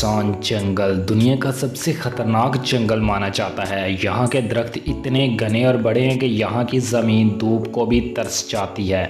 Amazon जंगल दुनिया का सबसे खतरनाक जंगल माना जाता है। यहाँ के दरख्त इतने घने और बड़े हैं कि यहाँ की ज़मीन धूप को भी तरस जाती है।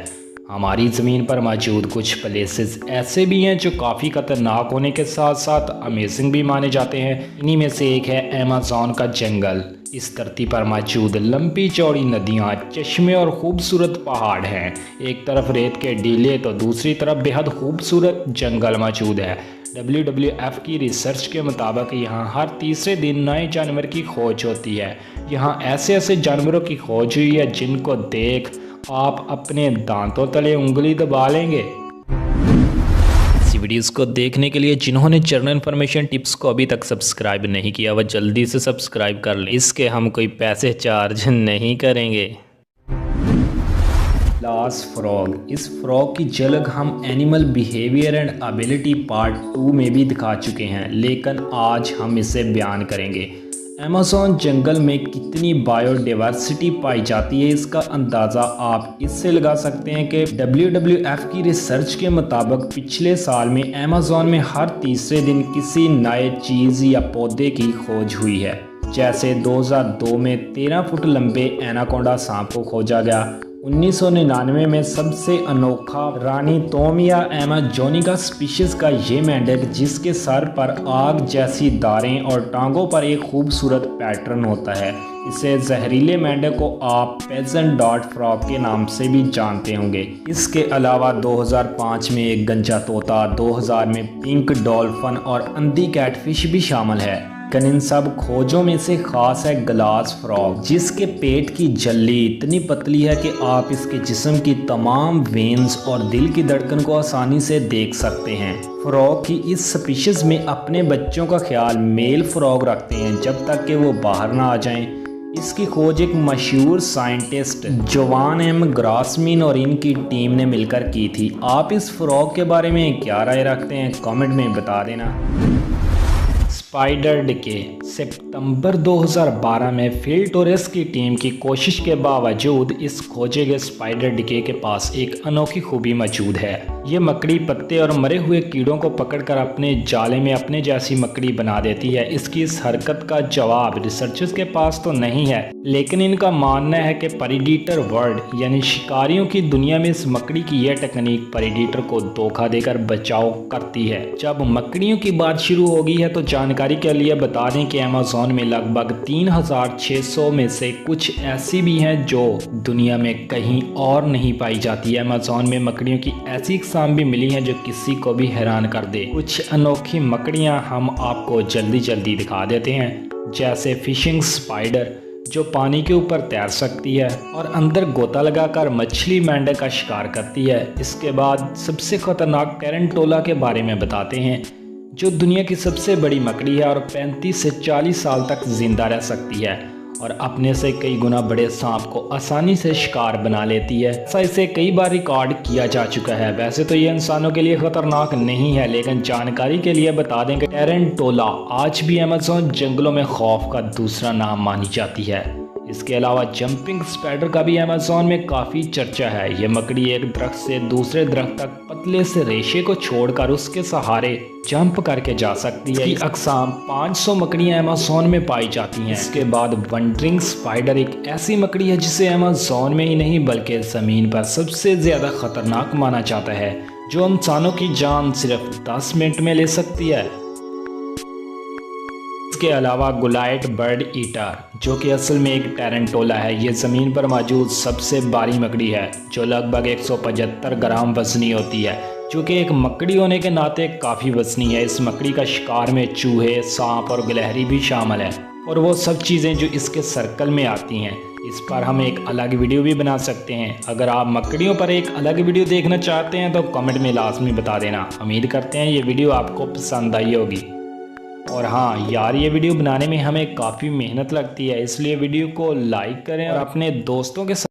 हमारी ज़मीन पर मौजूद कुछ प्लेसेस ऐसे भी हैं जो काफ़ी खतरनाक होने के साथ साथ अमेजिंग भी माने जाते हैं। इन्हीं में से एक है अमेज़न का जंगल। इस धरती पर मौजूद लंबी चौड़ी नदियाँ, चश्मे और खूबसूरत पहाड़ हैं। एक तरफ रेत के टीले तो दूसरी तरफ बेहद खूबसूरत जंगल मौजूद है। WWF की रिसर्च के मुताबिक यहाँ हर तीसरे दिन नए जानवर की खोज होती है। यहाँ ऐसे ऐसे जानवरों की खोज हुई है जिनको देख आप अपने दांतों तले उंगली दबा लेंगे। इसी वीडियोस को देखने के लिए जिन्होंने जनरल इन्फॉर्मेशन टिप्स को अभी तक सब्सक्राइब नहीं किया वह जल्दी से सब्सक्राइब कर लें। इसके हम कोई पैसे चार्ज नहीं करेंगे। Glass frog. इस फ्रॉग की झलक हम animal behaviour and ability part 2 में भी दिखा चुके हैं, लेकिन आज हम इसे बयान करेंगे। अमेज़न जंगल में कितनी बायोडाइवर्सिटी पाई जाती है इसका अंदाज़ा आप इससे लगा सकते हैं कि WWF की रिसर्च के मुताबिक पिछले साल में अमेज़न में हर तीसरे दिन किसी नए चीज़ या पौधे की खोज हुई है। जैसे 2002 में 13 फुट लंबे एनाकोंडा सांप को खोजा गया। 1999 में सबसे अनोखा रानी तोमिया एमाजोनिका स्पीशीज का ये मेंढक जिसके सर पर आग जैसी दारें और टांगों पर एक खूबसूरत पैटर्न होता है। इसे जहरीले मेंढक को आप पेजेंट डॉट फ्रॉग के नाम से भी जानते होंगे। इसके अलावा 2005 में एक गंजा तोता, 2000 में पिंक डॉल्फिन और अंधी कैटफिश भी शामिल है। लेकिन इन सब खोजों में से खास है ग्लास फ्रॉग, जिसके पेट की झिल्ली इतनी पतली है कि आप इसके जिस्म की तमाम वेन्स और दिल की धड़कन को आसानी से देख सकते हैं। फ्रॉग की इस स्पीशीज में अपने बच्चों का ख्याल मेल फ्रॉग रखते हैं जब तक कि वो बाहर ना आ जाएं। इसकी खोज एक मशहूर साइंटिस्ट जोवान एम ग्रासमिन और इनकी टीम ने मिलकर की थी। आप इस फ्रॉग के बारे में क्या राय रखते हैं, कमेंट में बता देना। Spider decay. सितंबर 2012 में फील्ड टोरेस की टीम की कोशिश के बावजूद इस खोजे गए स्पाइडर डिके के पास एक अनोखी खूबी मौजूद है। ये मकड़ी पत्ते और मरे हुए कीड़ों को पकड़कर अपने जाले में अपने जैसी मकड़ी बना देती है। इसकी इस हरकत का जवाब रिसर्चर्स के पास तो नहीं है, लेकिन इनका मानना है कि प्रेडिटर वर्ल्ड यानी शिकारियों की दुनिया में इस मकड़ी की यह टेक्निक प्रेडिटर को धोखा देकर बचाव करती है। जब मकड़ियों की बात शुरू होगी है तो जानकारी के लिए बता दें कि अमेज़न में लगभग 3600 में से कुछ ऐसी भी हैं जो दुनिया में कहीं और नहीं पाई जाती है। अमेज़न में मकड़ियों की ऐसी इकसाम भी मिली हैं जो किसी को भी हैरान कर दे। कुछ अनोखी मकड़ियां हम आपको जल्दी जल्दी दिखा देते हैं, जैसे फिशिंग स्पाइडर जो पानी के ऊपर तैर सकती है और अंदर गोता लगाकर मछली मेंढक का शिकार करती है। इसके बाद सबसे खतरनाक टेरेंटोला के बारे में बताते हैं, जो दुनिया की सबसे बड़ी मकड़ी है और 35 से 40 साल तक जिंदा रह सकती है और अपने से कई गुना बड़े सांप को आसानी से शिकार बना लेती है। ऐसा इसे कई बार रिकॉर्ड किया जा चुका है। वैसे तो ये इंसानों के लिए खतरनाक नहीं है, लेकिन जानकारी के लिए बता दें कि टेरेंटोला आज भी अमेज़न जंगलों में खौफ का दूसरा नाम मानी जाती है। इसके अलावा जंपिंग स्पाइडर का भी अमेज़न में काफ़ी चर्चा है। ये मकड़ी एक दरख्त से दूसरे दरख्त तक पतले से रेशे को छोड़कर उसके सहारे जंप करके जा सकती है। इसकी अक़साम 500 मकड़ियाँ अमेज़न में पाई जाती हैं। इसके बाद वंडरिंग स्पाइडर एक ऐसी मकड़ी है जिसे अमेज़न में ही नहीं बल्कि ज़मीन पर सबसे ज़्यादा खतरनाक माना जाता है, जो इंसानों की जान सिर्फ 10 मिनट में ले सकती है। इसके अलावा गुलाइट बर्ड ईटर, जो कि असल में एक टेरेंटोला है, ये ज़मीन पर मौजूद सबसे बड़ी मकड़ी है जो लगभग 175 ग्राम वजनी होती है, जो कि एक मकड़ी होने के नाते काफ़ी वजनी है। इस मकड़ी का शिकार में चूहे, सांप और गिलहरी भी शामिल है और वो सब चीज़ें जो इसके सर्कल में आती हैं। इस पर हम एक अलग वीडियो भी बना सकते हैं। अगर आप मकड़ियों पर एक अलग वीडियो देखना चाहते हैं तो कमेंट में लाजमी बता देना। उम्मीद करते हैं ये वीडियो आपको पसंद आई होगी। और हाँ यार, ये वीडियो बनाने में हमें काफ़ी मेहनत लगती है, इसलिए वीडियो को लाइक करें और अपने दोस्तों के साथ